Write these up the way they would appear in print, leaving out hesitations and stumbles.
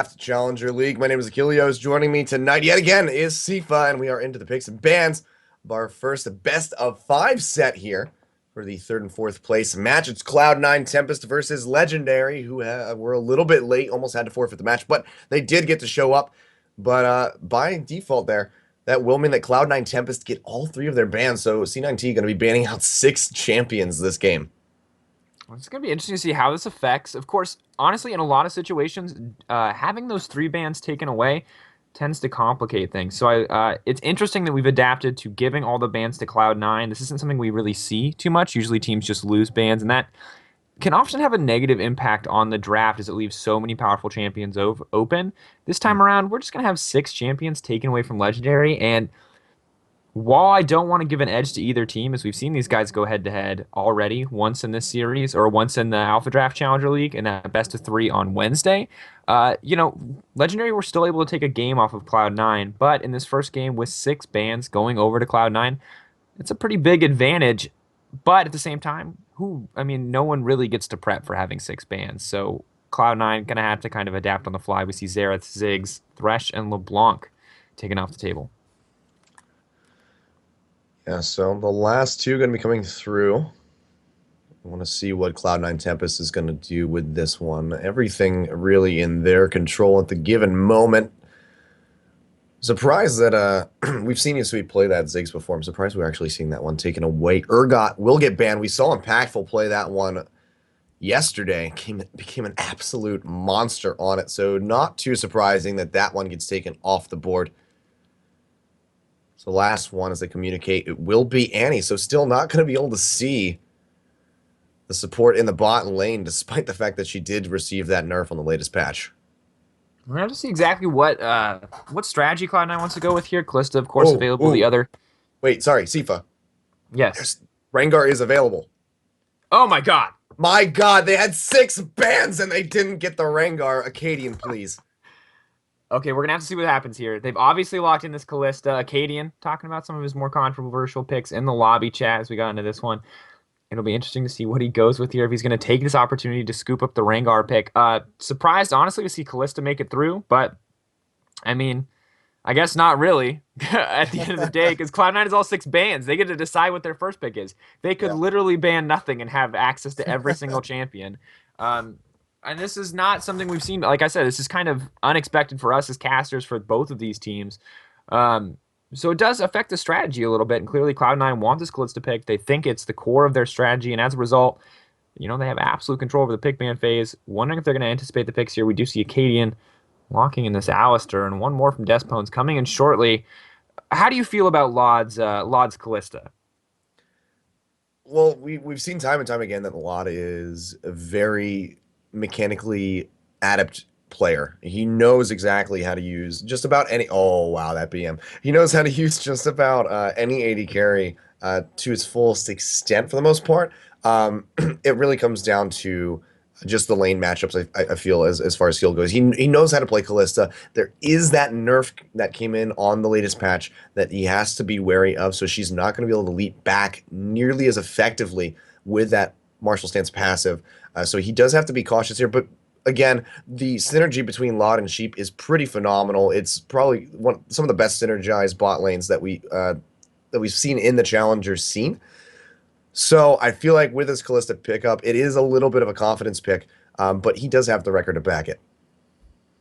Challenger League. My name is Achilleos. Joining me tonight yet again is Sifa, and we are into the picks and bans of our first best of 5 set here for the third and fourth place match. It's Cloud9 Tempest versus Legendary, who were a little bit late, almost had to forfeit the match, but they did get to show up. But by default there, that will mean that Cloud9 Tempest get all 3 of their bans, so C9T going to be banning out 6 champions this game. Well, it's going to be interesting to see how this affects. Of course, honestly, in a lot of situations, having those 3 bans taken away tends to complicate things. So it's interesting that we've adapted to giving all the bans to Cloud9. This isn't something we really see too much. Usually teams just lose bans, and that can often have a negative impact on the draft as it leaves so many powerful champions open. This time around, we're just going to have 6 champions taken away from Legendary, and while I don't want to give an edge to either team, as we've seen these guys go head-to-head already, once in this series or once in the AlphaDraft Challenger League and that best of 3 on Wednesday, Legendary were still able to take a game off of Cloud9, but in this first game with 6 bans going over to Cloud9, it's a pretty big advantage. But at the same time, no one really gets to prep for having 6 bans, so Cloud9 going to have to kind of adapt on the fly. We see Xerath, Ziggs, Thresh, and LeBlanc taken off the table. Yeah, so the last 2 going to be coming through. I want to see what Cloud9 Tempest is going to do with this one. Everything really in their control at the given moment. Surprised that we've seen Yasui play that Ziggs before. I'm surprised we're actually seeing that one taken away. Urgot will get banned. We saw Impactful play that one yesterday. Became an absolute monster on it. So not too surprising that that one gets taken off the board. So last one, as they communicate, it will be Annie. So still not going to be able to see the support in the bot lane, despite the fact that she did receive that nerf on the latest patch. We're going to have to see exactly what strategy Cloud9 wants to go with here. Kalista, of course, available. The other... Wait, sorry, Sifa. Yes. Rengar is available. Oh, my God. My God, they had 6 bans and they didn't get the Rengar. Acadian, please. Okay, we're going to have to see what happens here. They've obviously locked in this Kalista. Acadian, talking about some of his more controversial picks in the lobby chat as we got into this one. It'll be interesting to see what he goes with here, if he's going to take this opportunity to scoop up the Rengar pick. Surprised, honestly, to see Kalista make it through, but, I mean, I guess not really at the end of the day, because Cloud9 is all 6 bans. They get to decide what their first pick is. They could literally ban nothing and have access to every single champion. And this is not something we've seen. Like I said, this is kind of unexpected for us as casters for both of these teams. So it does affect the strategy a little bit, and clearly Cloud9 wants this Kalista pick. They think it's the core of their strategy, and as a result, they have absolute control over the pick ban phase. Wondering if they're going to anticipate the picks here. We do see Acadian locking in this Alistair, and one more from Despones coming in shortly. How do you feel about Lod's Kalista? Well, we've seen time and time again that Lod is a very mechanically adept player. He knows exactly how to use just about any... Oh, wow, that BM. He knows how to use just about any AD carry to its fullest extent for the most part. It really comes down to just the lane matchups, I feel, as far as skill goes. He knows how to play Kalista. There is that nerf that came in on the latest patch that he has to be wary of, so she's not going to be able to leap back nearly as effectively with that Martial Stance passive. So he does have to be cautious here, but again, the synergy between Lot and Sheep is pretty phenomenal. It's probably some of the best synergized bot lanes that we've seen in the Challenger scene. So I feel like with his Kalista pickup, it is a little bit of a confidence pick, but he does have the record to back it.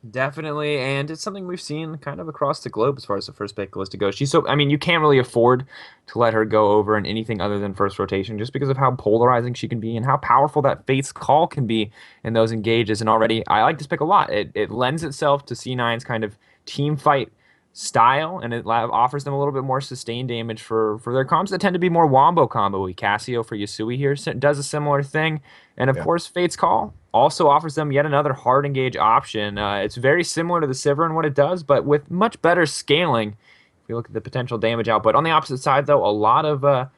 Definitely, and it's something we've seen kind of across the globe as far as the first pick Kalista goes. You can't really afford to let her go over in anything other than first rotation just because of how polarizing she can be and how powerful that Fate's Call can be in those engages. And already, I like this pick a lot. It lends itself to C9's kind of team fight style, and it offers them a little bit more sustained damage for their comps that tend to be more wombo combo. Cassio for Yasui here does a similar thing. And of course, Fate's Call also offers them yet another hard engage option. It's very similar to the Sivir in what it does, but with much better scaling. If we look at the potential damage output. On the opposite side, though, a lot of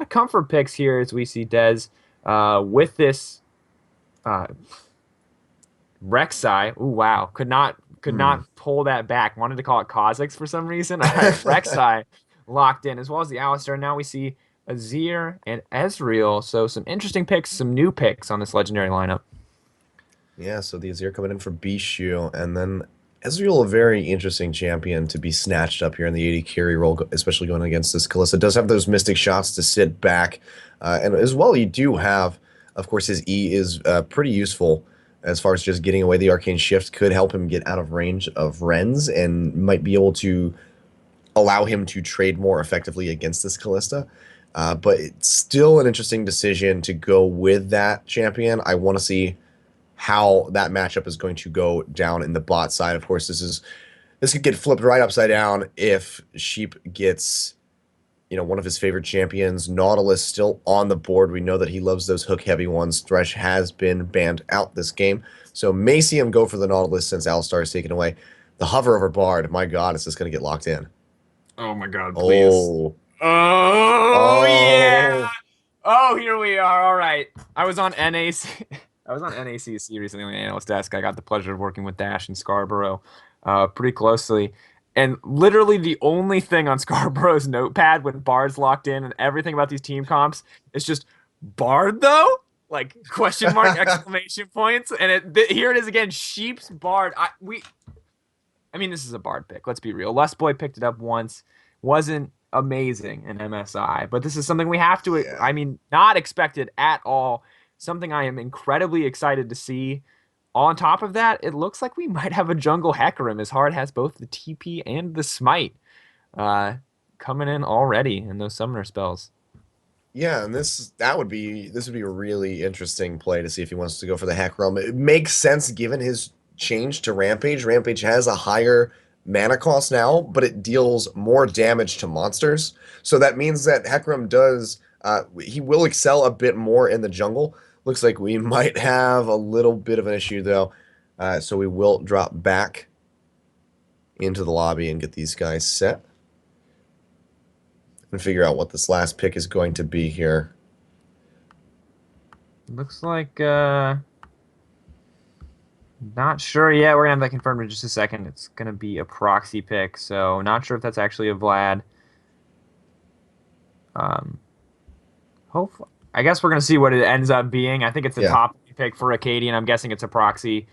comfort picks here as we see Dez with this Rek'Sai. Ooh, wow. Could not pull that back. Wanted to call it Kha'Zix for some reason. Rek'Sai locked in, as well as the Alistair. Now we see Azir and Ezreal. So some interesting picks, some new picks on this legendary lineup. Yeah, so the Azir coming in for Bishu, and then Ezreal, a very interesting champion to be snatched up here in the AD carry role, especially going against this Kalista. Does have those mystic shots to sit back, and as well, you do have, of course, his E is pretty useful as far as just getting away. The Arcane Shift could help him get out of range of Rens and might be able to allow him to trade more effectively against this Kalista. But it's still an interesting decision to go with that champion. I want to see how that matchup is going to go down in the bot side. Of course, this could get flipped right upside down if Sheep gets, one of his favorite champions. Nautilus still on the board. We know that he loves those hook heavy ones. Thresh has been banned out this game, so may see him go for the Nautilus since Alistar is taken away. The hover over Bard, my God, is this going to get locked in? Oh my God, please. Oh, Oh yeah. oh, Oh, here we are. All right. I was on NAC. I was on NACC recently on the analyst desk. I got the pleasure of working with Dash and Scarborough pretty closely. And literally the only thing on Scarborough's notepad when Bard's locked in and everything about these team comps is just Bard though? Like question mark exclamation points. And here it is again, Sheep's Bard. I mean, this is a Bard pick. Let's be real. Lust Boy picked it up once, wasn't amazing in MSI, but this is something we have to, yeah. I mean, not expected at all. Something I am incredibly excited to see. On top of that, it looks like we might have a jungle Hecarim, as Hard has both the TP and the Smite uh, coming in already in those summoner spells. Yeah, and this would be a really interesting play to see if he wants to go for the hack realm. It makes sense given his change to Rampage. Rampage has a higher mana cost now, but it deals more damage to monsters. So that means that Hecarim does he will excel a bit more in the jungle. Looks like we might have a little bit of an issue though. So we will drop back into the lobby and get these guys set and figure out what this last pick is going to be here. Looks like not sure yet. We're gonna have that confirmed in just a second. It's gonna be a proxy pick, so not sure if that's actually a Vlad. Um, hopefully, I guess we're gonna see what it ends up being. I think it's a Yeah. top pick for Acadian. I'm guessing it's a proxy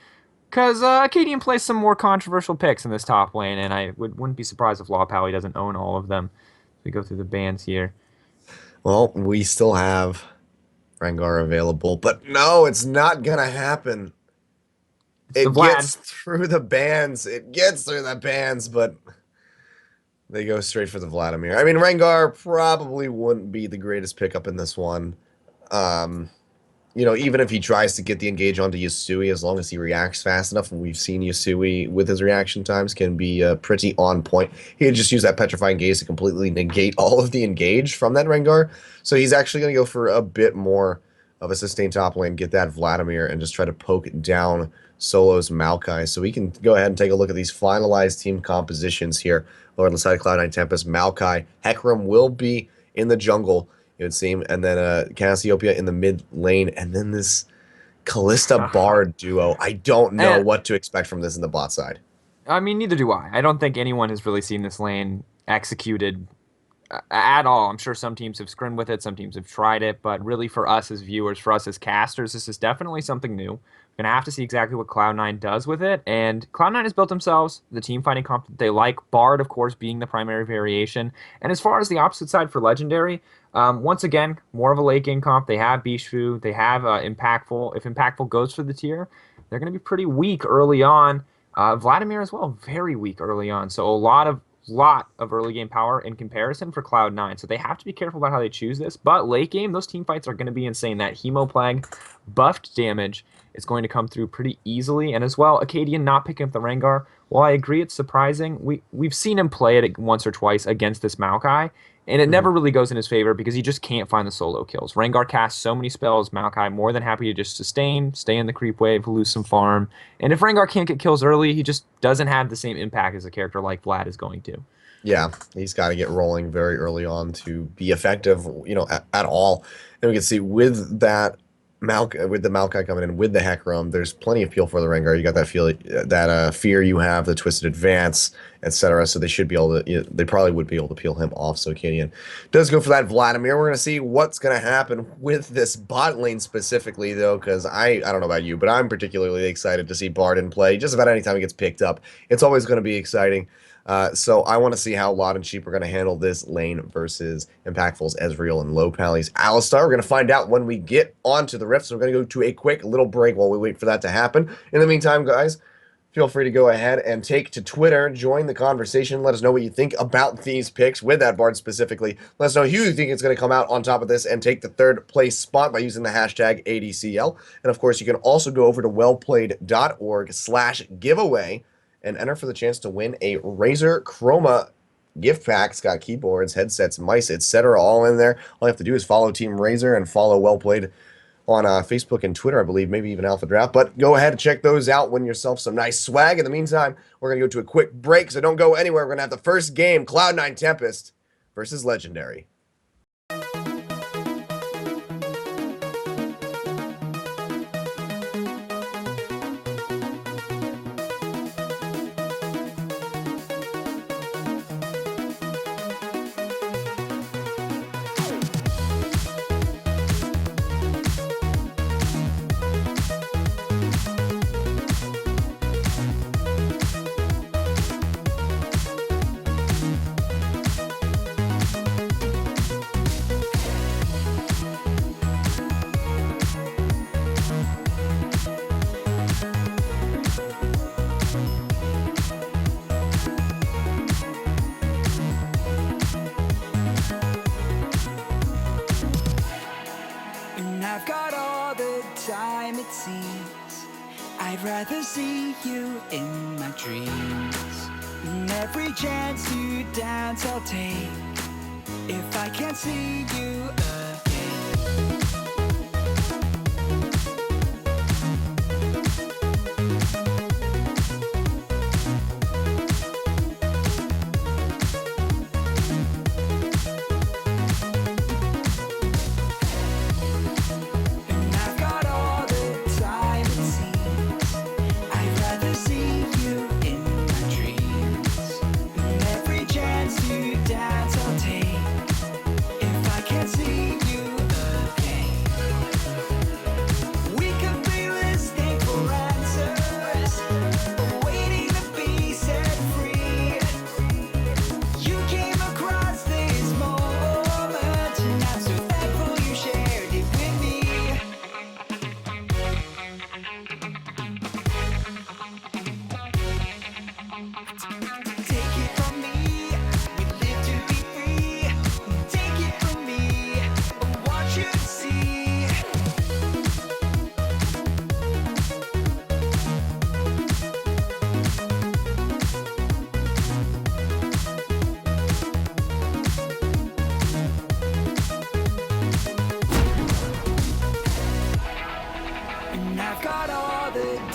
because Acadian plays some more controversial picks in this top lane, and I wouldn't be surprised if Law Pally doesn't own all of them. We go through the bans here. Well, we still have Rengar available, but no, it's not gonna happen. It's the It Vlad. gets through the bans. It gets through the bans, but they go straight for the Vladimir. I mean, Rengar probably wouldn't be the greatest pickup in this one. Um, even if he tries to get the engage onto Yasui, as long as he reacts fast enough, and we've seen Yasui with his reaction times can be pretty on point. He had just used that Petrifying Gaze to completely negate all of the engage from that Rengar. So he's actually going to go for a bit more of a sustained top lane, get that Vladimir, and just try to poke down Solo's Maokai. So we can go ahead and take a look at these finalized team compositions here. Over on the side of Cloud9 Tempest, Maokai, Hecarim will be in the jungle, it would seem, and then Cassiopeia in the mid lane, and then this Callista Bard duo. I don't know And what to expect from this in the bot side. I mean, neither do I. I don't think anyone has really seen this lane executed at all. I'm sure some teams have scrimmed with it, some teams have tried it, but really for us as viewers, for us as casters, this is definitely something new. We're gonna have to see exactly what Cloud9 does with it. And Cloud9 has built themselves the team fighting comp that they like. Bard, of course, being the primary variation. And as far as the opposite side for Legendary, once again, more of a late game comp. They have Bishu, they have Impactful. If Impactful goes for the tier, they're gonna be pretty weak early on. Vladimir as well, very weak early on. So a lot of early game power in comparison for Cloud9. So they have to be careful about how they choose this. But late game, those team fights are going to be insane. That Hemo Plague buffed damage is going to come through pretty easily. And as well, Acadian not picking up the Rengar. While I agree it's surprising, we've seen him play it once or twice against this Maokai. And it Mhm. never really goes in his favor because he just can't find the solo kills. Rengar casts so many spells, Maokai more than happy to just sustain, stay in the creep wave, lose some farm. And if Rengar can't get kills early, he just doesn't have the same impact as a character like Vlad is going to. Yeah, he's got to get rolling very early on to be effective, at all. And we can see with that with the Maokai coming in with the Hecarim, there's plenty of peel for the Rengar. You got that fear you have, the Twisted Advance, etc. So they should be able to, they probably would be able to peel him off. So Cadian does go for that Vladimir. We're going to see what's going to happen with this bot lane specifically, though, because I don't know about you, but I'm particularly excited to see Barden play. Just about any time he gets picked up, it's always going to be exciting. So I want to see how Lot and Sheep are going to handle this lane versus Impactful's Ezreal and Low Pally's Alistar. We're going to find out when we get onto the Rift. So we're going to go to a quick little break while we wait for that to happen. In the meantime, guys, feel free to go ahead and take to Twitter, join the conversation, let us know what you think about these picks with that Bard specifically. Let us know who you think is going to come out on top of this and take the third place spot by using the hashtag ADCL. And of course, you can also go over to wellplayed.org/giveaway and enter for the chance to win a Razer Chroma gift pack. It's got keyboards, headsets, mice, etc. all in there. All you have to do is follow Team Razer and follow Wellplayed on Facebook and Twitter, I believe, maybe even AlphaDraft. But go ahead and check those out. Win yourself some nice swag. In the meantime, we're going to go to a quick break, so don't go anywhere. We're going to have the first game, Cloud9 Tempest versus Legendary. I've got all the time it seems. I'd rather see you in my dreams. And every chance you dance I'll take, if I can't see you again.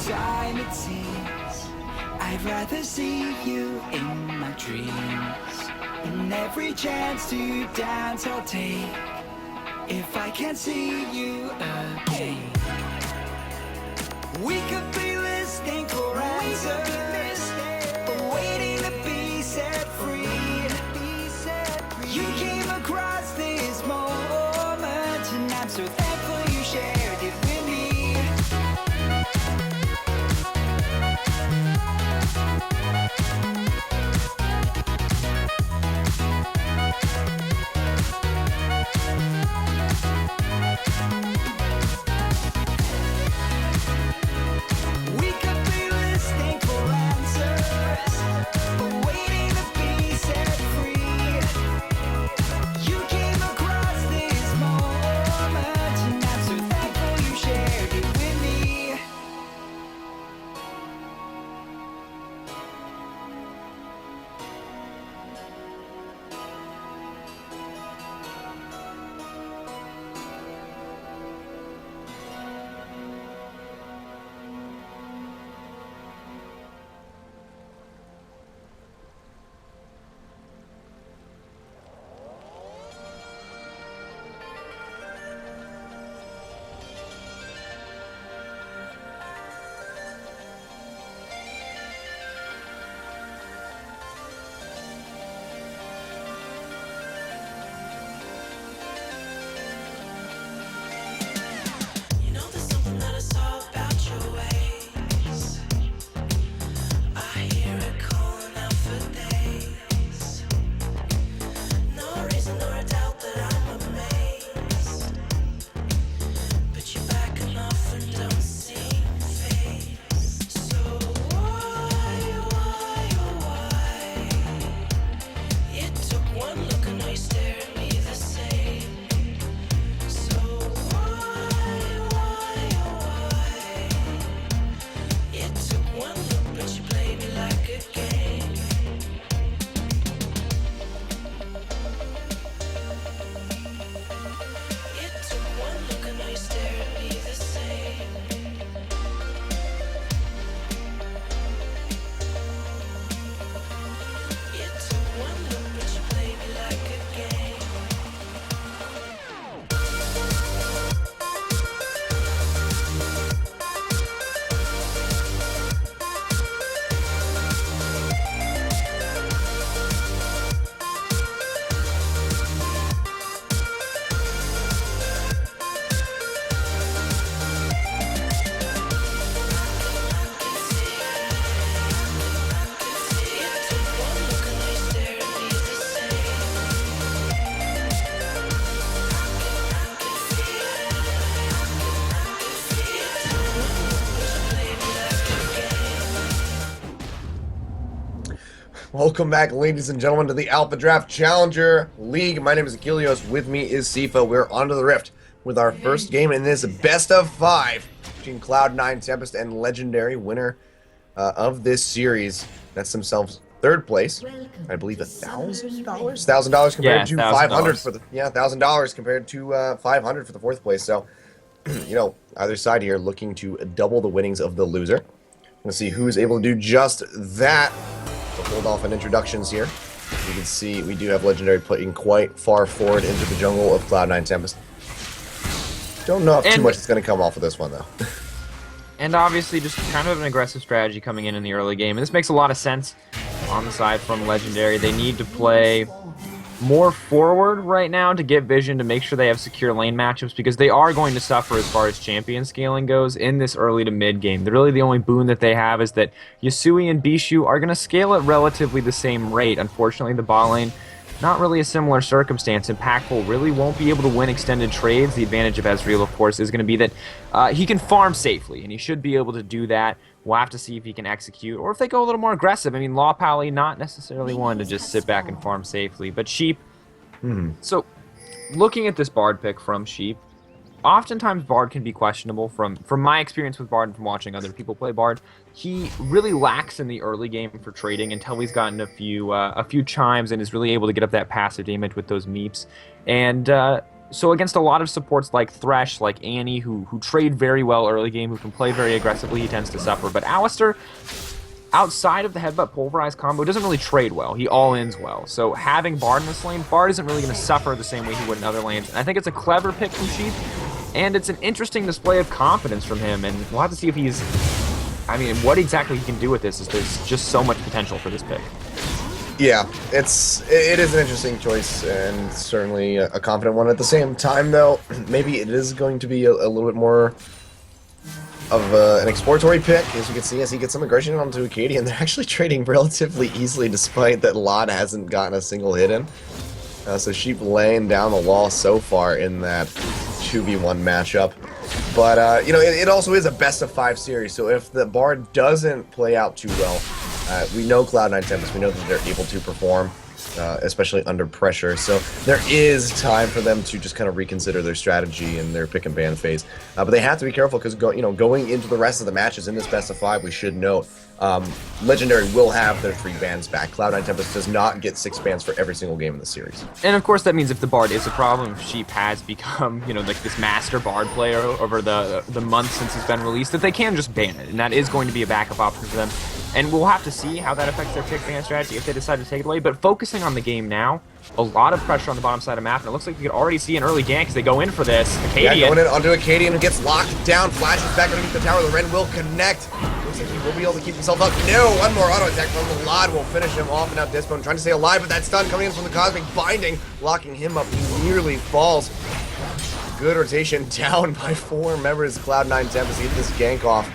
Time it seems, I'd rather see you in my dreams. And every chance to dance I'll take, if I can't see you again. We could be listening for answers, but waiting to be set free. You came across this moment, and I'm so thankful you shared it with me. We could be listening for Welcome back, ladies and gentlemen, to the AlphaDraft Challenger League. My name is Achilles. With me is Sifa. We're onto the Rift with our first game in this best of 5 between Cloud9 Tempest and Legendary, winner of this series. That's themselves third place. I believe $1,000. $1,000 compared to $500 for the $1,000 compared to 500 for the fourth place. So, either side here looking to double the winnings of the loser. Let's see who's able to do just that. We'll hold off on introductions here. You can see we do have Legendary putting quite far forward into the jungle of Cloud9 Tempest. Don't know if too much is going to come off of this one, though. And obviously just kind of an aggressive strategy coming in the early game. And this makes a lot of sense on the side from Legendary. They need to play more forward right now to get vision to make sure they have secure lane matchups, because they are going to suffer as far as champion scaling goes in this early to mid game. Really the only boon that they have is that Yasui and Bishu are going to scale at relatively the same rate. Unfortunately, the bot lane, not really a similar circumstance. Impactful really won't be able to win extended trades. The advantage of Ezreal, of course, is going to be that he can farm safely, and he should be able to do that. We'll have to see if he can execute, or if they go a little more aggressive. I mean, Law Pally, not necessarily one to just sit back and farm safely, but Sheep. So, looking at this Bard pick from Sheep, oftentimes Bard can be questionable. From my experience with Bard and from watching other people play Bard, he really lacks in the early game for trading until he's gotten a few chimes and is really able to get up that passive damage with those meeps. And so against a lot of supports like Thresh, like Annie, who trade very well early game, who can play very aggressively, he tends to suffer. But Alistar, outside of the headbutt pulverize combo, doesn't really trade well. He all-ins well. So having Bard in this lane, Bard isn't really going to suffer the same way he would in other lanes. And I think it's a clever pick from Sheep, and it's an interesting display of confidence from him. And we'll have to see if he's... I mean, what exactly he can do with this is there's just so much potential for this pick. Yeah, it is an interesting choice, and certainly a confident one. At the same time, though, maybe it is going to be a little bit more of an exploratory pick. As you can see, as he gets some aggression onto Acadian, they're actually trading relatively easily, despite that Lod hasn't gotten a single hit in. So Sheep laying down the law so far in that 2v1 matchup. But, it also is a best-of-5 series, so if the Bard doesn't play out too well, we know Cloud9 Tempest, we know that they're able to perform, especially under pressure, so there is time for them to just kind of reconsider their strategy and their pick and ban phase. But they have to be careful, because going into the rest of the matches in this best-of-5, we should note, Legendary will have their 3 bans back. Cloud9 Tempest does not get 6 bans for every single game in the series. And of course that means if the Bard is a problem, if Sheep has become, like this master Bard player over the months since he's been released, that they can just ban it, and that is going to be a backup option for them. And we'll have to see how that affects their pick ban strategy if they decide to take it away. But focusing on the game now, a lot of pressure on the bottom side of the map, and it looks like we could already see an early gank as they go in for this. Acadian. Yeah, going in onto Acadian, who gets locked down, flashes back underneath the tower. The Ren will connect. Looks like he will be able to keep himself up. No, one more auto attack from the Lod will finish him off, and now Dispo trying to stay alive, but that stun coming in from the Cosmic Binding, locking him up. He nearly falls. Good rotation down by 4 members. Cloud9 Tempest get this gank off.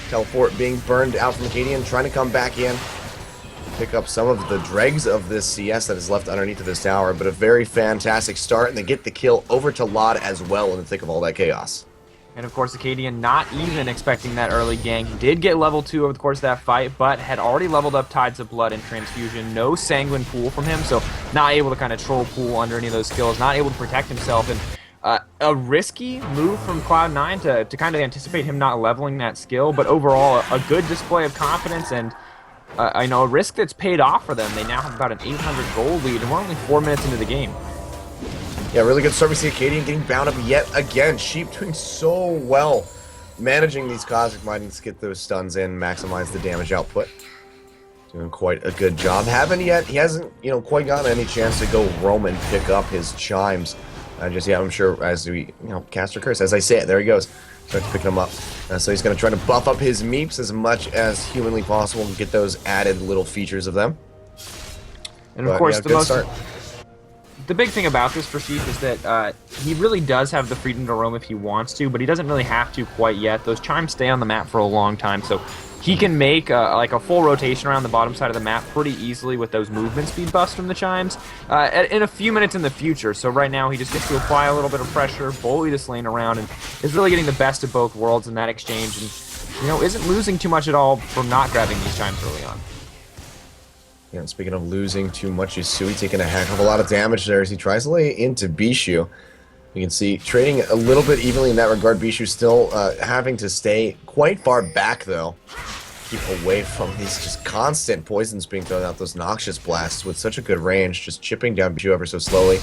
Teleport being burned out from Acadian, trying to come back in. Pick up some of the dregs of this CS that is left underneath of this tower, but a very fantastic start, and they get the kill over to Lod as well in the thick of all that chaos. And of course, Acadian not even expecting that early gank. Did get level 2 over the course of that fight, but had already leveled up Tides of Blood and Transfusion. No Sanguine Pool from him, so not able to kind of troll pool under any of those skills, not able to protect himself, and a risky move from Cloud9 to kind of anticipate him not leveling that skill, but overall a good display of confidence, and a risk that's paid off for them. They now have about an 800 gold lead, and we're only 4 minutes into the game. Yeah, really good start. We see Acadian getting bound up yet again. Sheep doing so well, managing these Cosmic Bindings to get those stuns in, maximize the damage output. Doing quite a good job. He hasn't, quite gotten any chance to go roam and pick up his chimes. I'm sure as we, cast or curse, as I say it, there he goes. Starts picking them up. So he's going to try to buff up his meeps as much as humanly possible and get those added little features of them. And of course, the big thing about this for Sheep is that he really does have the freedom to roam if he wants to, but he doesn't really have to quite yet. Those chimes stay on the map for a long time, so he can make like a full rotation around the bottom side of the map pretty easily with those movement speed buffs from the chimes in a few minutes in the future. So right now he just gets to apply a little bit of pressure, bully this lane around, and is really getting the best of both worlds in that exchange, and isn't losing too much at all from not grabbing these chimes early on. You know, speaking of losing too much, Yusui taking a heck of a lot of damage there as he tries to lay into Bishu. You can see trading a little bit evenly in that regard. Bishu still having to stay quite far back, though. Keep away from these just constant poisons being thrown out, those noxious blasts with such a good range, just chipping down Bishu ever so slowly.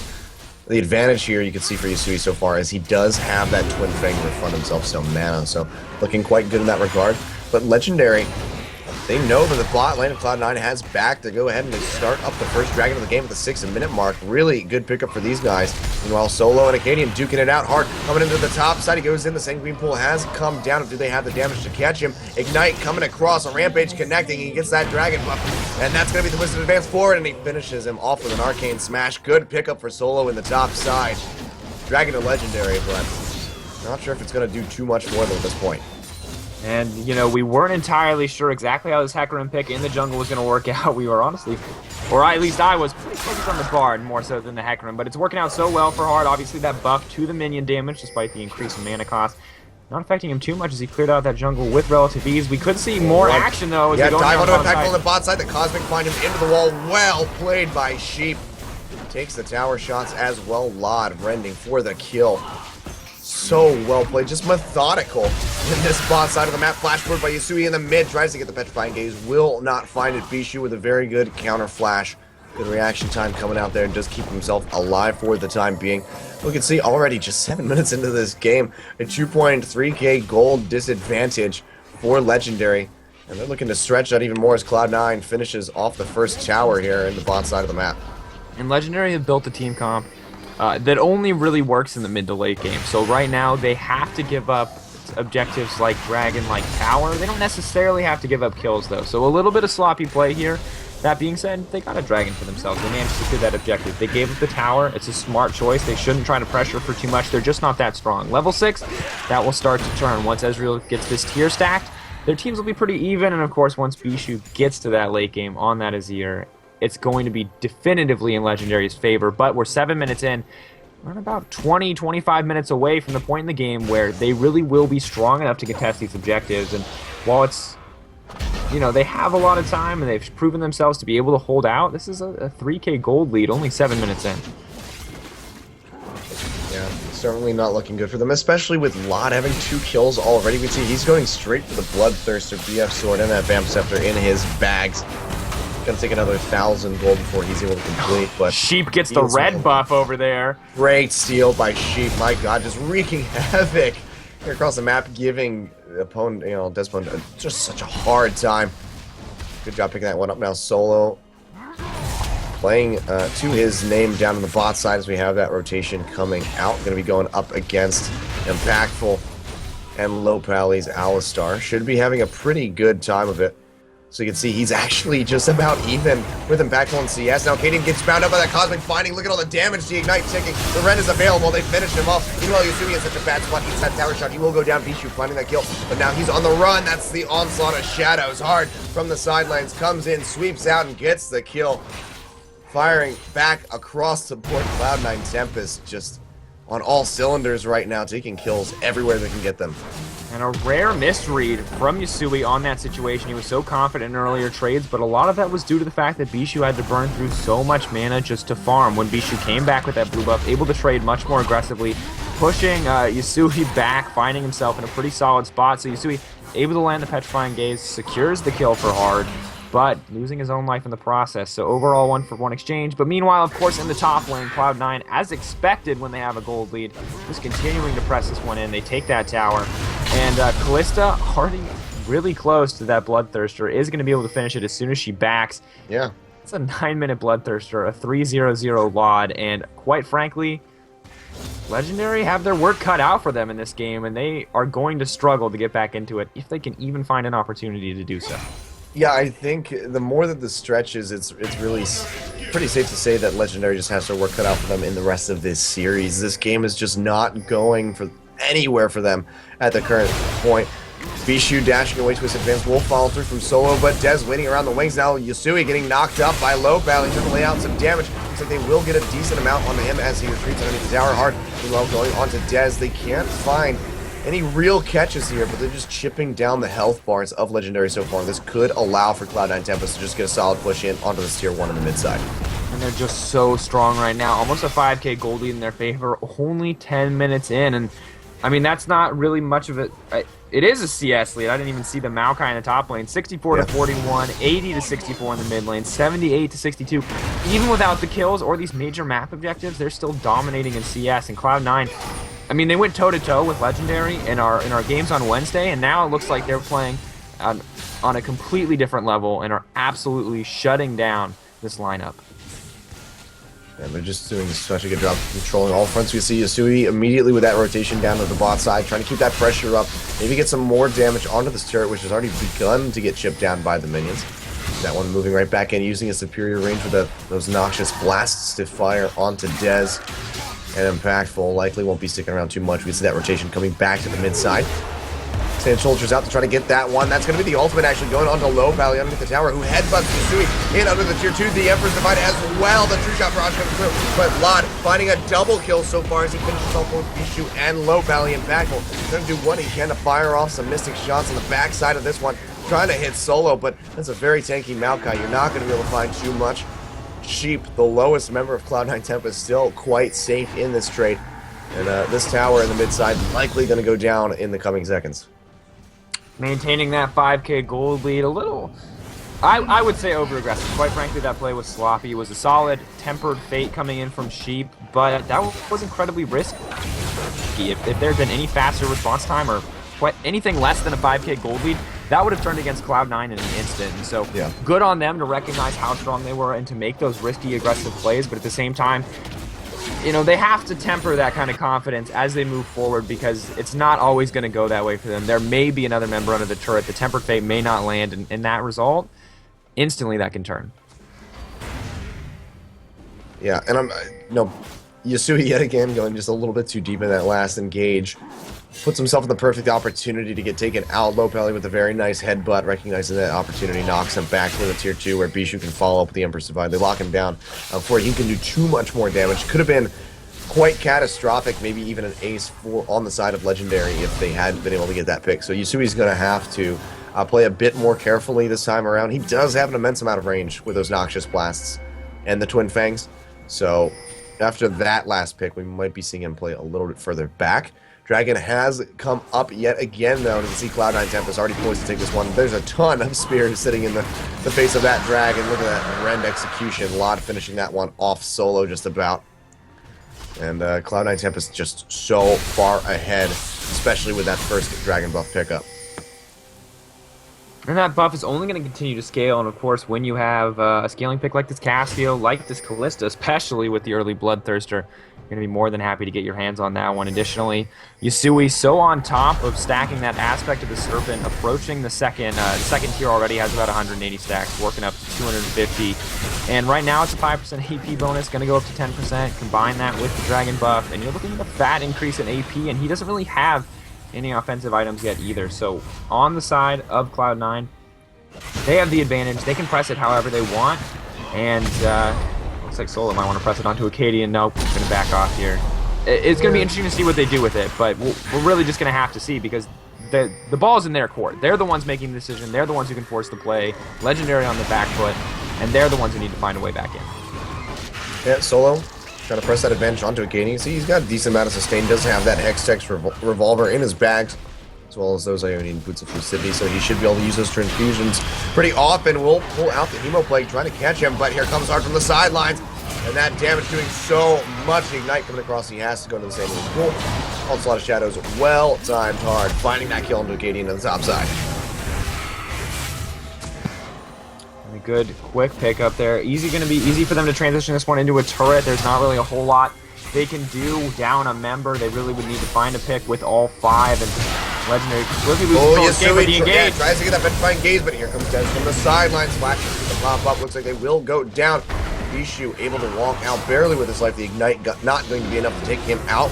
The advantage here you can see for Yusui so far is he does have that Twin Fang to fund himself some mana, so looking quite good in that regard. But Legendary, they know that the bot lane of Cloud9 has back to go ahead and start up the first dragon of the game at the 6-minute mark. Really good pickup for these guys. Meanwhile, Solo and Acadian duking it out hard. Coming into the top side, he goes in. The Sanguine Pool has come down. Do they have the damage to catch him? Ignite coming across, a Rampage connecting. He gets that dragon buff, and that's going to be the Wizard advance forward, and he finishes him off with an Arcane Smash. Good pickup for Solo in the top side. Dragon to Legendary, but not sure if it's going to do too much more than at this point. And, you know, we weren't entirely sure exactly how this Hecarim pick in the jungle was going to work out. We were honestly, or at least I was, pretty focused on the Bard more so than the Hecarim. But it's working out so well for Hard. Obviously, that buff to the minion damage, despite the increase in mana cost, not affecting him too much as he cleared out that jungle with relative ease. We could see more action, though. As yeah, we go dive onto down impact on the bot side. The Cosmic find him into the wall. Well played by Sheep. Takes the tower shots as well. Lod rending for the kill. So well played, just methodical in this bot side of the map. Flash forward by Yusui in the mid, tries to get the Petrifying Gaze, will not find it. Bishu with a very good counter flash. Good reaction time coming out there and does keep himself alive for the time being. We can see already just 7 minutes into this game, a 2.3k gold disadvantage for Legendary. And they're looking to stretch that even more as Cloud9 finishes off the first tower here in the bot side of the map. And Legendary have built a team comp that only really works in the mid to late game. So right now they have to give up objectives like Dragon, like Tower. They don't necessarily have to give up kills though. So a little bit of sloppy play here. That being said, they got a Dragon for themselves. They managed to clear that objective. They gave up the tower. It's a smart choice. They shouldn't try to pressure for too much. They're just not that strong. Level 6, that will start to turn. Once Ezreal gets this tier stacked, their teams will be pretty even. And of course, once Bishu gets to that late game on that Azir, it's going to be definitively in Legendary's favor. But we're 7 minutes in. We're about 20, 25 minutes away from the point in the game where they really will be strong enough to contest these objectives. And while it's, you know, they have a lot of time and they've proven themselves to be able to hold out, this is a 3k gold lead, only 7 minutes in. Yeah, certainly not looking good for them, especially with Lod having 2 kills already. We see he's going straight for the Bloodthirster, BF Sword, and that Vamp Scepter in his bags. Gonna take another 1,000 gold before he's able to complete, but Sheep gets the red buff over there. Great steal by Sheep, my god, just wreaking havoc here across the map, giving the opponent, you know, Desmond just such a hard time. Good job picking that one up now. Solo playing to his name down on the bot side as we have that rotation coming out. Gonna be going up against Impactful and Low Pally's Alistar. Should be having a pretty good time of it. So you can see he's actually just about even with Impactful and CS. Now Kaden gets bound up by that Cosmic Finding. Look at all the damage the Ignite taking. The Ren is available. They finish him off. Meanwhile, Yusui in such a bad spot. He's that tower shot. He will go down. Bishu finding that kill. But now he's on the run. That's the onslaught of shadows. Hard from the sidelines. Comes in, sweeps out, and gets the kill. Firing back across the board. Cloud9 Tempest just on all cylinders right now. Taking kills everywhere they can get them. And a rare misread from Yusui on that situation. He was so confident in earlier trades, but a lot of that was due to the fact that Bishu had to burn through so much mana just to farm. When Bishu came back with that blue buff, able to trade much more aggressively, pushing Yusui back, finding himself in a pretty solid spot. So Yusui able to land the Petrifying Gaze, secures the kill for Hard, but losing his own life in the process. So overall 1-for-1 exchange. But meanwhile, of course, in the top lane, Cloud9, as expected when they have a gold lead, just continuing to press this one in. They take that tower. And Callista, already really close to that Bloodthirster, is going to be able to finish it as soon as she backs. Yeah. It's a 9-minute Bloodthirster, a 3-0-0 LOD, and quite frankly, Legendary have their work cut out for them in this game, and they are going to struggle to get back into it if they can even find an opportunity to do so. Yeah, I think the more that the stretches, it's really pretty safe to say that Legendary just has their work cut out for them in the rest of this series. This game is just not going for anywhere for them at the current point. Bishu dashing away to his advance will follow through from Solo, but Dez waiting around the wings now. Yusui getting knocked up by Low Valley, trying to lay out some damage. Looks like they will get a decent amount onto him as he retreats underneath the tower. Hard, meanwhile, going onto Dez. They can't find any real catches here, but they're just chipping down the health bars of Legendary so far. This could allow for Cloud9 Tempest to just get a solid push in onto this tier 1 in the mid side. And they're just so strong right now. Almost a 5K gold lead in their favor, only 10 minutes in. And, I mean, that's not really much of it. It is a CS lead. I didn't even see the Maokai in the top lane. 64 to 41, 80 to 64 in the mid lane, 78 to 62. Even without the kills or these major map objectives, they're still dominating in CS. And Cloud9, I mean, they went toe-to-toe with Legendary in our games on Wednesday, and now it looks like they're playing on a completely different level and are absolutely shutting down this lineup. And they're just doing such a good job of controlling all fronts. We see Yasui immediately with that rotation down to the bot side, trying to keep that pressure up, maybe get some more damage onto this turret, which has already begun to get chipped down by the minions. That one moving right back in, using a superior range with those noxious blasts to fire onto Dez. And Impactful likely won't be sticking around too much. We see that rotation coming back to the mid side. Sand Soldiers out to try to get that one. That's going to be the ultimate actually going on to Low Valley underneath the tower, who headbutts Yasui in under the tier 2. The Emperor's Divide as well. The True Shot barrage coming through. But Lod finding a double kill so far as he finishes off both Bishu and Low Valley. Impactful going to do what he can to fire off some Mystic shots on the backside of this one. Trying to hit solo, but that's a very tanky Maokai. You're not going to be able to find too much. Sheep, the lowest member of Cloud9 Tempest, still quite safe in this trade. And this tower in the mid side likely going to go down in the coming seconds. Maintaining that 5K gold lead a little, I would say over-aggressive. Quite frankly, that play was sloppy. It was a solid tempered fate coming in from Sheep, but that was incredibly risky. If there had been any faster response time or anything less than a 5K gold lead, that would have turned against Cloud9 in an instant. And so good on them to recognize how strong they were and to make those risky, aggressive plays, but at the same time, you know, they have to temper that kind of confidence as they move forward because it's not always going to go that way for them. There may be another member under the turret. The tempered fate may not land, and in that result, instantly that can turn. Yeah, and Yasui yet again going just a little bit too deep in that last engage. Puts himself in the perfect opportunity to get taken out. Low Pelly with a very nice headbutt, recognizing that opportunity, knocks him back to the tier 2 where Bishu can follow up with the Emperor's Divide. They lock him down before he can do too much more damage. Could have been quite catastrophic, maybe even an ace on the side of Legendary if they hadn't been able to get that pick. So Yasui's going to have to play a bit more carefully this time around. He does have an immense amount of range with those Noxious Blasts and the Twin Fangs. So after that last pick, we might be seeing him play a little bit further back. Dragon has come up yet again, though, and you can see Cloud9 Tempest already poised to take this one. There's a ton of spears sitting in the face of that dragon. Look at that rend execution. Lod finishing that one off solo just about. And Cloud9 Tempest just so far ahead, especially with that first dragon buff pickup. And that buff is only going to continue to scale, and of course, when you have a scaling pick like this Cassio, like this Callista, especially with the early Bloodthirster, you're going to be more than happy to get your hands on that one. Additionally, Yasui so on top of stacking that aspect of the Serpent, approaching the second tier already, has about 180 stacks, working up to 250. And right now it's a 5% AP bonus, going to go up to 10%. Combine that with the Dragon buff, and you're looking at a fat increase in AP, and he doesn't really have any offensive items yet either. So on the side of Cloud9, they have the advantage. They can press it however they want, and looks like Solo might want to press it onto Acadian. Nope, going to back off here. It's going to be interesting to see what they do with it, but we're really just going to have to see because the ball's in their court. They're the ones making the decision. They're the ones who can force the play. Legendary on the back foot, and they're the ones who need to find a way back in. Yeah, Solo trying to press that advantage onto Acadian. See, he's got a decent amount of sustain. Doesn't have that Hextech revolver in his bags, as well as those Ionian Boots of Lucidity, so he should be able to use those transfusions pretty often. We'll pull out the Hemoplague, trying to catch him, but here comes Hard from the sidelines, and that damage doing so much. Ignite coming across, he has to go to the same pool. Also a lot of shadows, well-timed Hard, finding that kill into Acadian on the top side. A good quick pick up there. Going to be easy for them to transition this one into a turret. There's not really a whole lot they can do down a member. They really would need to find a pick with all 5, and Legendary completely loses the engage. Tries to get that petrifying gaze, but here comes Dez from the sidelines, flashing through the pop-up. Looks like they will go down. Bishu able to walk out barely with his life. The Ignite not going to be enough to take him out.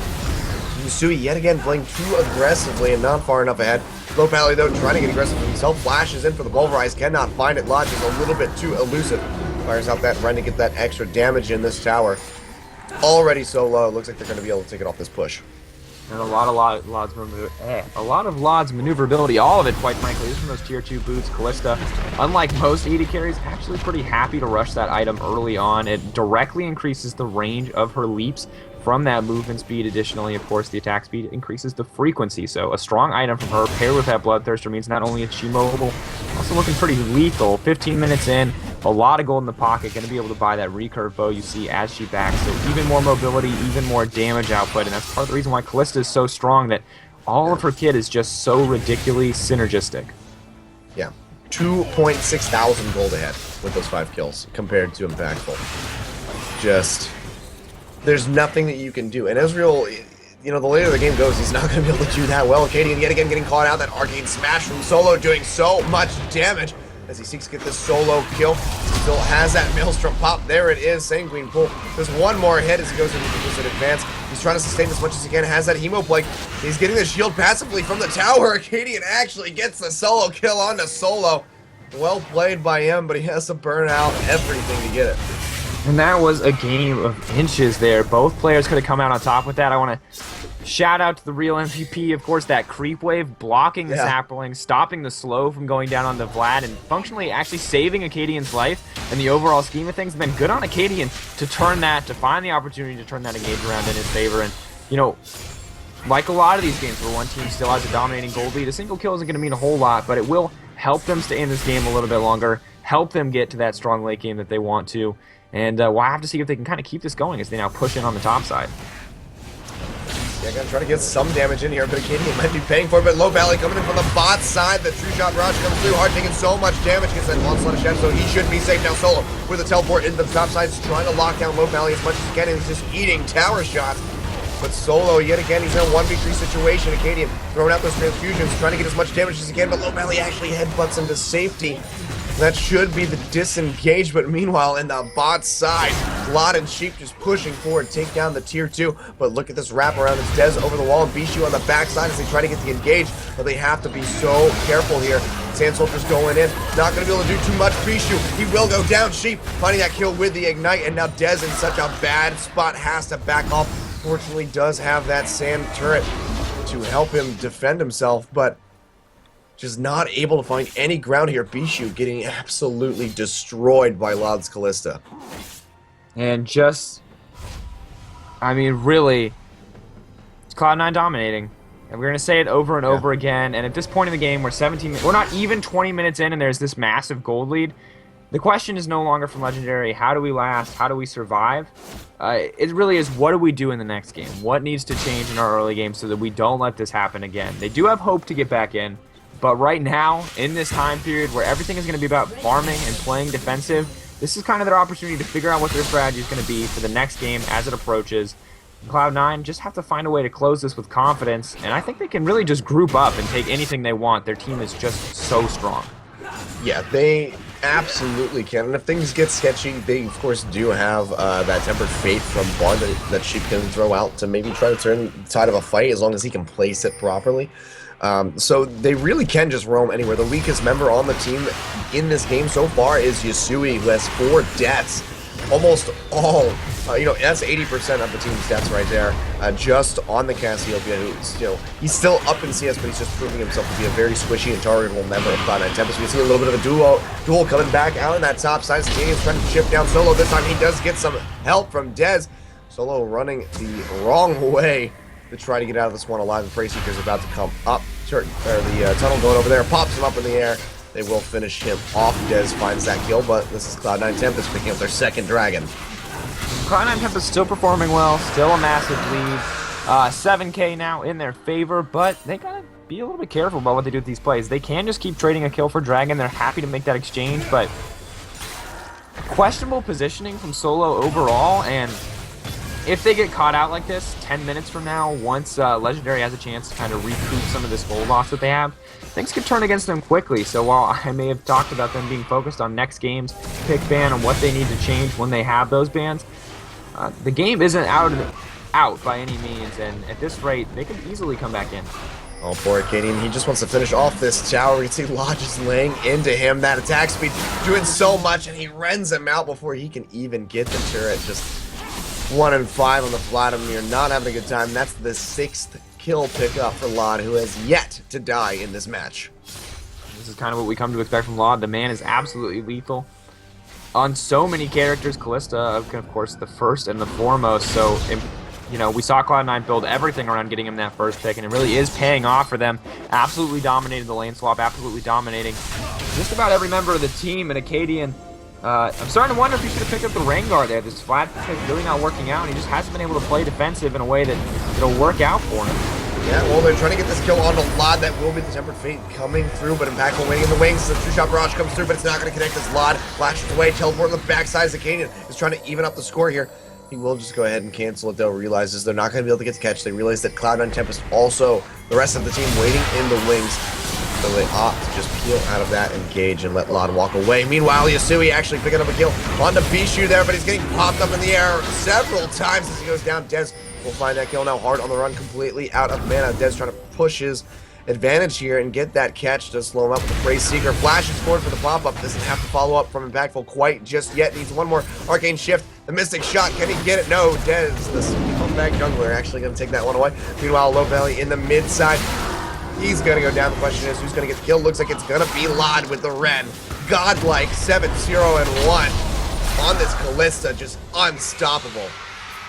Yasui yet again playing too aggressively and not far enough ahead. Low Pally, though, trying to get aggressive himself, flashes in for the Pulverize, cannot find it. Lodge is a little bit too elusive. Fires out that run to get that extra damage in this tower. Already so low, looks like they're going to be able to take it off this push. And a lot of Lod's maneuverability, all of it, quite frankly. This is from those tier 2 boots. Callista, unlike most AD carries, actually pretty happy to rush that item early on. It directly increases the range of her leaps from that movement speed. Additionally, of course, the attack speed increases the frequency. So a strong item from her paired with that Bloodthirster means not only is she mobile, also looking pretty lethal. 15 minutes in, a lot of gold in the pocket, going to be able to buy that recurve bow you see as she backs. So even more mobility, even more damage output, and that's part of the reason why Callista is so strong, that all of her kit is just so ridiculously synergistic. Yeah, 2.6 thousand gold ahead with those 5 kills compared to Impactful. Just, there's nothing that you can do. And Ezreal, you know, the later the game goes, he's not going to be able to do that well. Cadian yet again getting caught out. That arcane smash from Solo doing so much damage as he seeks to get this solo kill. Still has that Maelstrom pop. There it is. Sanguine pull. There's one more hit as he goes into the advance. He's trying to sustain as much as he can. Has that Hemo Plague. He's getting the shield passively from the tower. Acadian actually gets the solo kill onto Solo. Well played by him, but he has to burn out everything to get it. And that was a game of inches there. Both players could have come out on top with that. I want to shout out to the real MVP, of course, that creep wave, blocking the sapling, stopping the slow from going down on the Vlad, and functionally actually saving Acadian's life in the overall scheme of things. And then good on Acadian to turn that, to find the opportunity to turn that engage around in his favor. And, you know, like a lot of these games where one team still has a dominating gold lead, a single kill isn't going to mean a whole lot, but it will help them stay in this game a little bit longer, help them get to that strong late game that they want to. And we'll have to see if they can kind of keep this going as they now push in on the top side. Yeah, gonna try to get some damage in here, but Acadian might be paying for it. But Low Valley coming in from the bot side. The True Shot Barrage comes through hard, taking so much damage against that Onslaught of Shadow, so he should be safe now. Solo with a teleport into the top side, trying to lock down Low Valley as much as he can, and he's just eating tower shots. But Solo, yet again, he's in a 1v3 situation. Acadian throwing out those transfusions, trying to get as much damage as he can, but Low Valley actually headbutts him to safety. That should be the disengage, but meanwhile, in the bot side, Lot and Sheep just pushing forward, take down the tier 2. But look at this wraparound. It's Dez over the wall and Bishu on the backside as they try to get the engage, but they have to be so careful here. Sand Soldier's going in, not going to be able to do too much. Bishu, he will go down. Sheep finding that kill with the Ignite, and now Dez in such a bad spot has to back off. Fortunately, does have that sand turret to help him defend himself, but just not able to find any ground here. Bishu getting absolutely destroyed by Lod's Callista. And just, I mean, really, it's Cloud9 dominating. And we're going to say it over and over again. And at this point in the game, we're not even 20 minutes in, and there's this massive gold lead. The question is no longer from Legendary, how do we last? How do we survive? It really is, what do we do in the next game? What needs to change in our early game so that we don't let this happen again? They do have hope to get back in. But right now, in this time period where everything is going to be about farming and playing defensive, this is kind of their opportunity to figure out what their strategy is going to be for the next game as it approaches. Cloud9 just have to find a way to close this with confidence, and I think they can really just group up and take anything they want. Their team is just so strong. Yeah, they absolutely can. And if things get sketchy, they of course do have that Tempered Fate from Bard that Sheep can throw out to maybe try to turn the tide of a fight as long as he can place it properly. So they really can just roam anywhere. The weakest member on the team in this game so far is Yasui, who has 4 deaths. Almost all, you know, that's 80% of the team's deaths right there, just on the Cassiopeia, who's, you know, he's still up in CS, but he's just proving himself to be a very squishy and targetable member of Cloud9 Tempest. We see a little bit of a duel coming back out in that top side. Canadian's trying to chip down Solo. This time he does get some help from Dez. Solo running the wrong way to try to get out of this one alive, and Preyseeker's about to come up. Sure, the tunnel going over there, pops him up in the air. They will finish him off. Dez finds that kill, but this is Cloud9 Tempest picking up their second dragon. Cloud9 Tempest still performing well, still a massive lead. 7k now in their favor, but they gotta be a little bit careful about what they do with these plays. They can just keep trading a kill for dragon. They're happy to make that exchange, but questionable positioning from Solo overall, and if they get caught out like this 10 minutes from now, once Legendary has a chance to kind of recoup some of this gold loss that they have, things could turn against them quickly. So while I may have talked about them being focused on next game's pick ban and what they need to change when they have those bans, the game isn't out by any means, and at this rate, they could easily come back in. Oh, poor Acadian, he just wants to finish off this tower. You can see Lodge is laying into him. That attack speed doing so much, and he rends him out before he can even get the turret. Just 1 and 5 on the Vladimir, not having a good time. That's the 6th kill pickup for Lod, who has yet to die in this match. This is kind of what we come to expect from Lod. The man is absolutely lethal on so many characters. Callista, of course, the first and the foremost. So, you know, we saw Cloud9 build everything around getting him that first pick, and it really is paying off for them. Absolutely dominating the lane swap, absolutely dominating just about every member of the team. And Acadian, I'm starting to wonder if he should have picked up the Rengar there. This flat pick really not working out, and he just hasn't been able to play defensive in a way that it'll work out for him. Yeah, well, they're trying to get this kill on the Lod. That will be the Tempered Fate coming through, but Impactful waiting in the wings. The two-shot barrage comes through, but it's not going to connect this Lod. Flashes away, teleport on the backside. Acadian is trying to even up the score here. He will just go ahead and cancel it, though. Realizes they're not going to be able to get the catch. They realize that Cloud9 Tempest also, the rest of the team waiting in the wings. So they opt to just peel out of that engage and let Lod walk away. Meanwhile, Yasui actually picking up a kill on the Bishu there, but he's getting popped up in the air several times as he goes down. Dez will find that kill now. Hard on the run, completely out of mana. Dez trying to push his advantage here and get that catch to slow him up with the Phrase Seeker. Flashes forward for the pop-up. Doesn't have to follow up from Impactful quite just yet. Needs one more Arcane Shift. The Mystic Shot. Can he get it? No. Dez, the comeback jungler, actually going to take that one away. Meanwhile, Low Valley in the mid side. He's going to go down. The question is, who's going to get the kill? Looks like it's going to be Lod with the Ren. Godlike 7-0-1 on this Callista. Just unstoppable.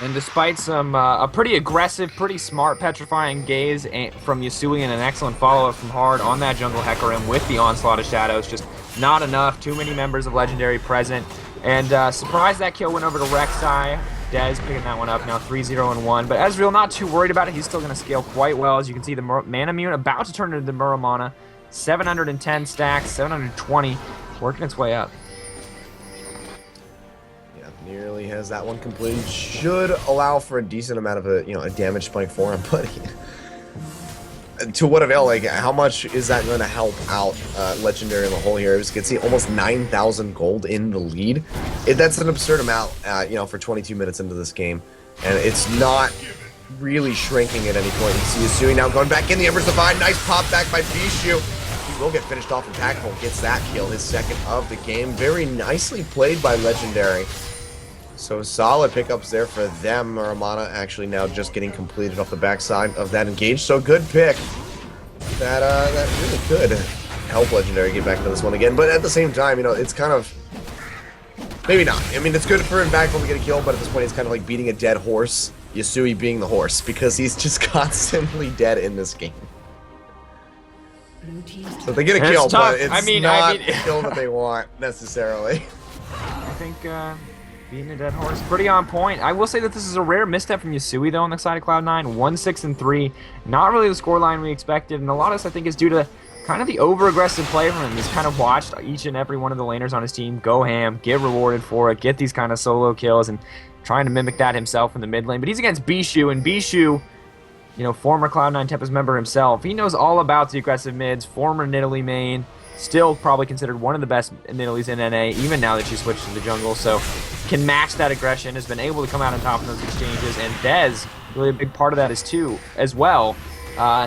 And despite some a pretty aggressive, pretty smart petrifying gaze from Yasui and an excellent follow-up from Hard on that jungle Hecarim with the onslaught of shadows, just not enough. Too many members of Legendary present. And surprised that kill went over to Rek'Sai. Dez picking that one up now, 3-0-1. But Ezreal not too worried about it. He's still going to scale quite well. As you can see, the Mana Mune about to turn into the Muramana. 710 stacks, 720, working its way up. Nearly has that one completed. Should allow for a decent amount of a damage spike for him, but to what avail? Like, how much is that going to help out Legendary in the whole here? As you can see, almost 9,000 gold in the lead. That's an absurd amount, for 22 minutes into this game, and it's not really shrinking at any point. You see Yasui now going back in. The Embers Divine, nice pop back by Bishu. He will get finished off. Impactful gets that kill, his second of the game. Very nicely played by Legendary. So solid pickups there for them. Muramana actually now just getting completed off the backside of that engage. So good pick. That really could help Legendary get back to this one again. But at the same time, it's kind of maybe not. I mean, it's good for Impactful to get a kill, but at this point, it's kind of like beating a dead horse. Yasui being the horse, because he's just constantly dead in this game. So they get a kill, but it's not the kill that they want necessarily. I think beating a dead horse, pretty on point. I will say that this is a rare misstep from Yasui, though, on the side of Cloud9. 1-6-3. Not really the scoreline we expected, and a lot of this, I think, is due to kind of the over-aggressive play from him. He's kind of watched each and every one of the laners on his team go ham, get rewarded for it, get these kind of solo kills, and trying to mimic that himself in the mid lane. But he's against Bishu, and Bishu, former Cloud9 Tempest member himself, he knows all about the aggressive mids, former Nidalee main, still probably considered one of the best Nidalees in NA, even now that she switched to the jungle, so can match that aggression, has been able to come out on top of those exchanges, and Dez, really a big part of that as well.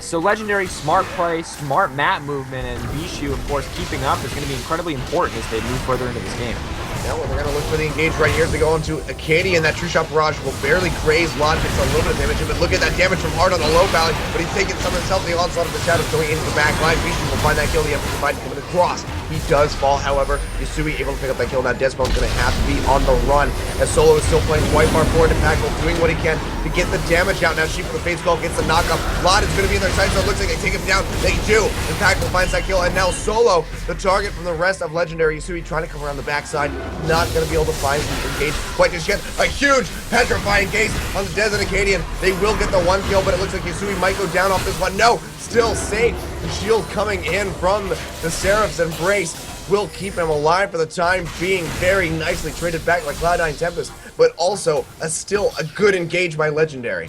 So Legendary, smart play, smart map movement, and Bishu, of course, keeping up is going to be incredibly important as they move further into this game. Yeah, well, they're going to look for the engage right here as they go into Acadian. That true shot barrage will barely graze. Lod gets a little bit of damage, but look at that damage from Hard on the low valley, but he's taking some of himself. The onslaught of the shadows going into the back line. Bishu will find that kill. The Emperor Divine coming across. He does fall, however. Yasui able to pick up that kill. Now Desmo's going to have to be on the run as Solo is still playing quite far forward. Impactful doing what he can to get the damage out. Now Sheep with the Fate Skull gets the knockup. Lod is going to be in their sight, so it looks like they take him down. They do. Impactful finds that kill, and now Solo, the target from the rest of Legendary. Yasui trying to come around the backside. Not going to be able to find the engage quite just yet. A huge petrifying gaze on the Desert Acadian. They will get the one kill, but it looks like Yasui might go down off this one. No, still safe. The shield coming in from the Seraph's Embrace will keep him alive for the time being. Very nicely traded back by Cloud9 Tempest, but also still a good engage by Legendary.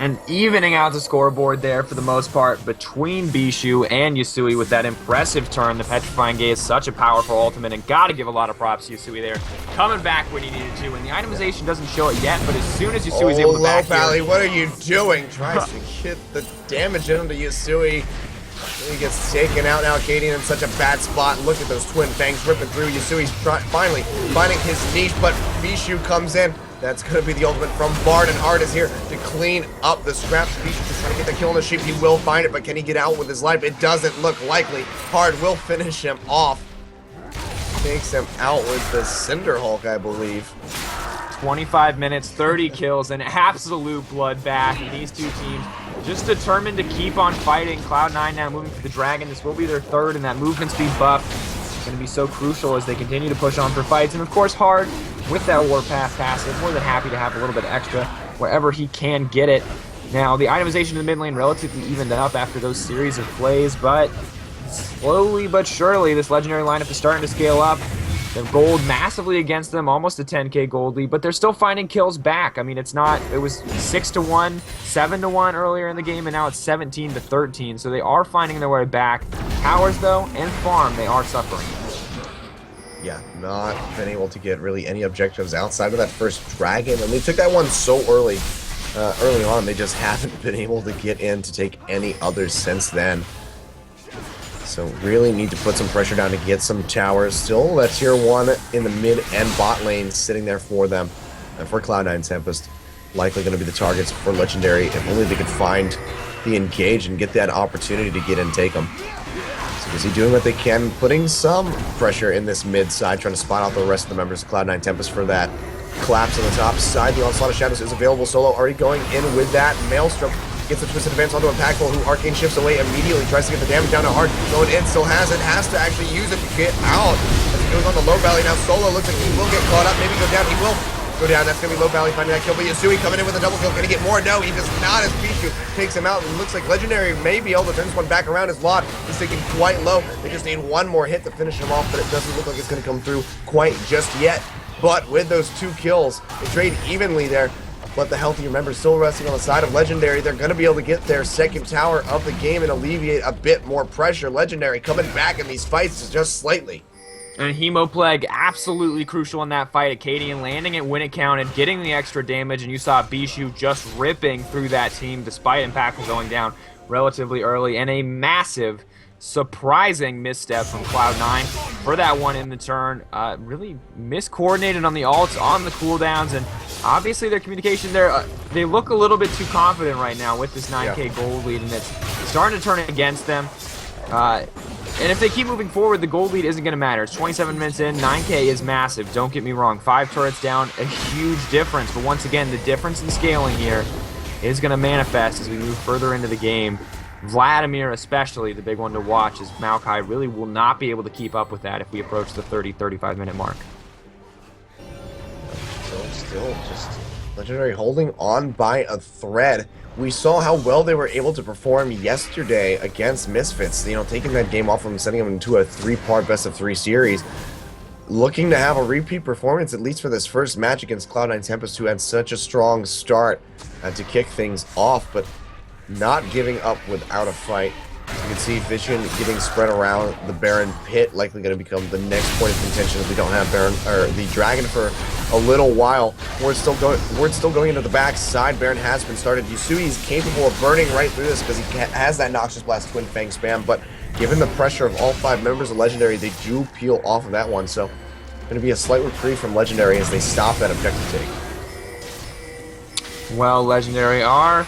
And evening out the scoreboard there for the most part between Bishu and Yasui with that impressive turn. The Petrifying Gaze, such a powerful ultimate, and gotta give a lot of props to Yasui there. Coming back when he needed to, and the itemization doesn't show it yet, but as soon as Yasui's able to back Low Valley, what are you doing? Tries to get the damage into Yasui. He gets taken out now. Acadian in such a bad spot. Look at those twin fangs ripping through. Yasui's finally finding his niche, but Bishu comes in. That's going to be the ultimate from Bard, and Hard is here to clean up the scraps. Beach is trying to get the kill on the sheep. He will find it, but can he get out with his life? It doesn't look likely. Hard will finish him off. Takes him out with the Cinder Hulk, I believe. 25 minutes, 30 kills, an absolute bloodbath. And these two teams just determined to keep on fighting. Cloud9 now moving for the Dragon. This will be their third, and that movement speed buff is going to be so crucial as they continue to push on for fights. And of course, Hard, with that Warpath passive, more than happy to have a little bit extra wherever he can get it. Now, the itemization in the mid lane relatively evened up after those series of plays, but slowly but surely, this legendary lineup is starting to scale up. They're gold massively against them, almost a 10k gold lead, but they're still finding kills back. I mean, it was 6-1, 7-1 earlier in the game, and now it's 17-13, so they are finding their way back. Towers, though, and farm, they are suffering. Yeah, not been able to get really any objectives outside of that first dragon, and they took that one so early on, they just haven't been able to get in to take any others since then. So really need to put some pressure down to get some towers. Still, that tier 1 in the mid and bot lane sitting there for them. And for Cloud9 Tempest, likely going to be the targets for Legendary. If only they could find the engage and get that opportunity to get in and take them. So is he doing what they can, putting some pressure in this mid side, trying to spot out the rest of the members of Cloud9 Tempest for that collapse on the top side. The Onslaught of Shadows is available. Solo already going in with that Maelstrom. Gets a twisted advance onto Impactful, who Arcane shifts away immediately, tries to get the damage down to Hard. Going in, still has it, has to actually use it to get out. As he goes on the low valley now, Solo looks like he will get caught up, maybe go down, he will go down. That's going to be low valley, finding that kill, but Yasui coming in with a double kill. Can he get more? No, he does not, as Pichu takes him out. It looks like Legendary may be able to turn this one back around. His lot is taking quite low. They just need one more hit to finish him off, but it doesn't look like it's going to come through quite just yet. But with those 2 kills, they trade evenly there. But the healthier members still resting on the side of Legendary. They're going to be able to get their second tower of the game and alleviate a bit more pressure. Legendary coming back in these fights just slightly. And Hemoplague absolutely crucial in that fight. Acadian landing it when it counted, getting the extra damage, and you saw Bishu just ripping through that team despite Impactful going down relatively early, and a massive, surprising misstep from Cloud9 for that one in the turn. Really miscoordinated on the ults, on the cooldowns, and obviously their communication there, they look a little bit too confident right now with this 9k gold lead, and it's starting to turn against them. And if they keep moving forward, the gold lead isn't going to matter. It's 27 minutes in, 9k is massive, don't get me wrong. 5 turrets down, a huge difference, but once again, the difference in scaling here is going to manifest as we move further into the game. Vladimir especially, the big one to watch, as Maokai really will not be able to keep up with that if we approach the 30-35 minute mark. Still just Legendary holding on by a thread. We saw how well they were able to perform yesterday against Misfits, you know, taking that game off them, sending them into a 3-part best-of-3 series. Looking to have a repeat performance, at least for this first match against Cloud9 Tempest, who had such a strong start to kick things off, but not giving up without a fight. You can see Vision getting spread around the Baron pit, likely going to become the next point of contention if we don't have Baron or the Dragon for a little while. Ward's still going into the back side. Baron has been started. Yusui is capable of burning right through this because he has that Noxious Blast Twin Fang spam, but given the pressure of all 5 members of Legendary, they do peel off of that one, so going to be a slight reprieve from Legendary as they stop that objective take. Well, Legendary are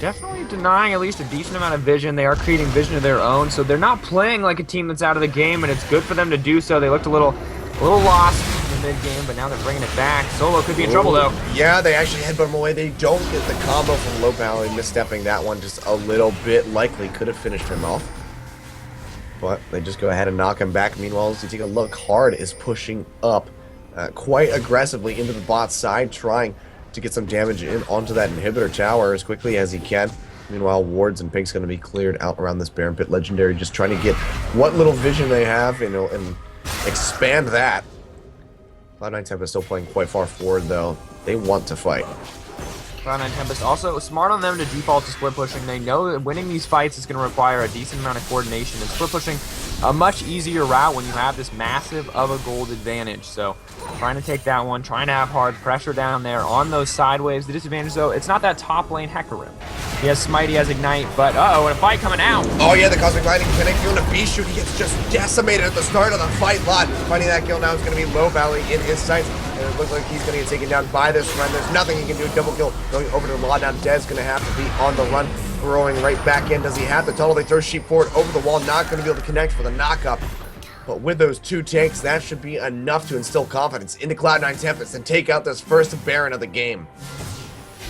definitely denying at least a decent amount of vision. They are creating vision of their own, so they're not playing like a team that's out of the game, and it's good for them to do so. They looked a little lost in the mid-game, but now they're bringing it back. Solo could be in trouble, though. Yeah, they actually headbutt him away. They don't get the combo from low valley, misstepping that one just a little bit. Likely could have finished him off, but they just go ahead and knock him back. Meanwhile, as you take a look, Hard is pushing up quite aggressively into the bot side, trying to get some damage in onto that inhibitor tower as quickly as he can. Meanwhile, Wards and Pink's going to be cleared out around this Baron pit. Legendary just trying to get what little vision they have, you know, and expand that. Cloud9 Tempest still playing quite far forward, though. They want to fight. Cloud9 Tempest also smart on them to default to split pushing. They know that winning these fights is going to require a decent amount of coordination, and split pushing a much easier route when you have this massive of a gold advantage. So trying to take that one, trying to have Hard pressure down there on those sideways. The disadvantage, though, it's not that top lane Hecarim. He has Smite, he has Ignite, but uh-oh, and a fight coming out. Oh yeah, the Cosmic Lightning connecting on a Bishu. He gets just decimated at the start of the fight lot. Finding that kill now is going to be low valley in his sights. And it looks like he's going to get taken down by this friend. There's nothing he can do. Double kill going over to Law. Now Dez going to have to be on the run, throwing right back in. Does he have the tunnel? They throw Sheep forward over the wall. Not going to be able to connect for the knock-up. But with those 2 tanks, that should be enough to instill confidence into Cloud9 Tempest and take out this first Baron of the game.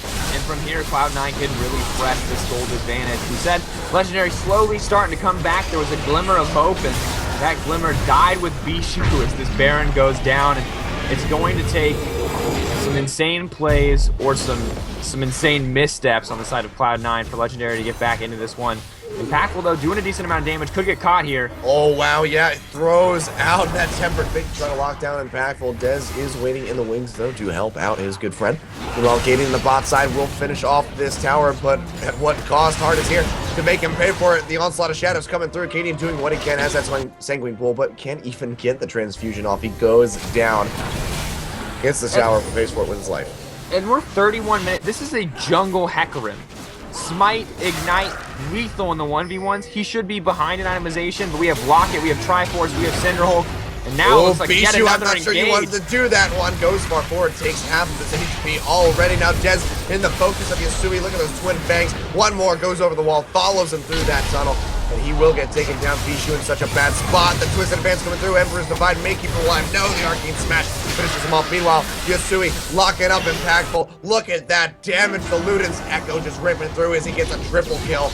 And from here, Cloud9 can really press this gold advantage. We said Legendary slowly starting to come back. There was a glimmer of hope, and that glimmer died with Bishu as this Baron goes down. And it's going to take some insane plays or some insane missteps on the side of Cloud9 for Legendary to get back into this one. Impactful, though, doing a decent amount of damage. Could get caught here. Oh, wow, yeah, it throws out that Tempered Fate to try to lock down Impactful. Dez is waiting in the wings, though, to help out his good friend. Meanwhile, Katie in the bot side will finish off this tower, but at what cost? Hard is here to make him pay for it. The onslaught of shadows coming through. Katie doing what he can, has that Sanguine Pool, but can't even get the transfusion off. He goes down. Gets the shower, pays for it with his life. And we're 31 minutes. This is a jungle Hecarim. Smite, Ignite, lethal in the 1v1s. He should be behind an itemization, but we have Locket, we have Triforce, we have Cinderhulk, and now it looks like yet Bishu, another I'm not sure you wanted to do that one. Goes far forward, takes half of his HP already. Now Dez in the focus of Yasui. Look at those twin fangs. One more goes over the wall, follows him through that tunnel, and he will get taken down. Bishu in such a bad spot. The Twisted Advance coming through. Emperor's Divide may keep him alive. No, the Arcane Smash finishes him off. Meanwhile, Yasui locking up Impactful. Look at that damage. The Luden's Echo just ripping through as he gets a triple kill.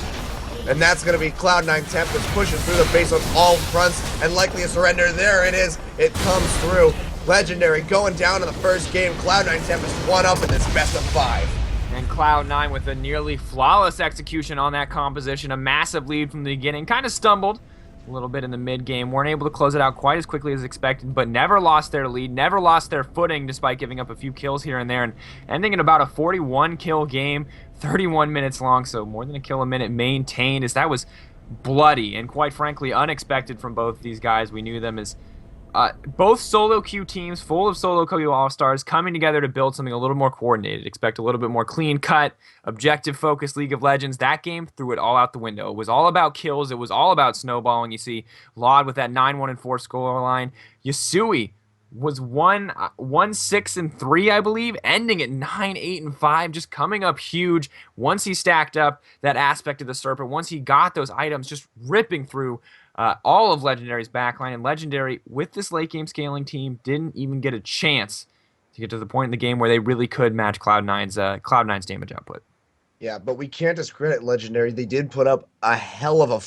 And that's going to be Cloud9 Tempest pushing through the base on all fronts, and likely a surrender. There it is. It comes through. Legendary going down in the first game. Cloud9 Tempest 1-up in this best of 5. And Cloud9 with a nearly flawless execution on that composition. A massive lead from the beginning. Kind of stumbled a little bit in the mid game. Weren't able to close it out quite as quickly as expected, but never lost their lead, never lost their footing despite giving up a few kills here and there, and ending in about a 41 kill game, 31 minutes long, so more than a kill a minute maintained, as that was bloody and quite frankly unexpected from both these guys. We knew them as both solo queue teams full of solo queue all-stars coming together to build something a little more coordinated. Expect a little bit more clean-cut, objective-focused League of Legends. That game threw it all out the window. It was all about kills. It was all about snowballing. You see Laud with that 9-1-4 scoreline. Yasui was 1-6-3, I believe, ending at 9-8-5, just coming up huge once he stacked up that aspect of the Serpent, once he got those items, just ripping through all of Legendary's backline. And Legendary, with this late game scaling team, didn't even get a chance to get to the point in the game where they really could match Cloud9's damage output. Yeah, but we can't discredit Legendary. They did put up a hell of a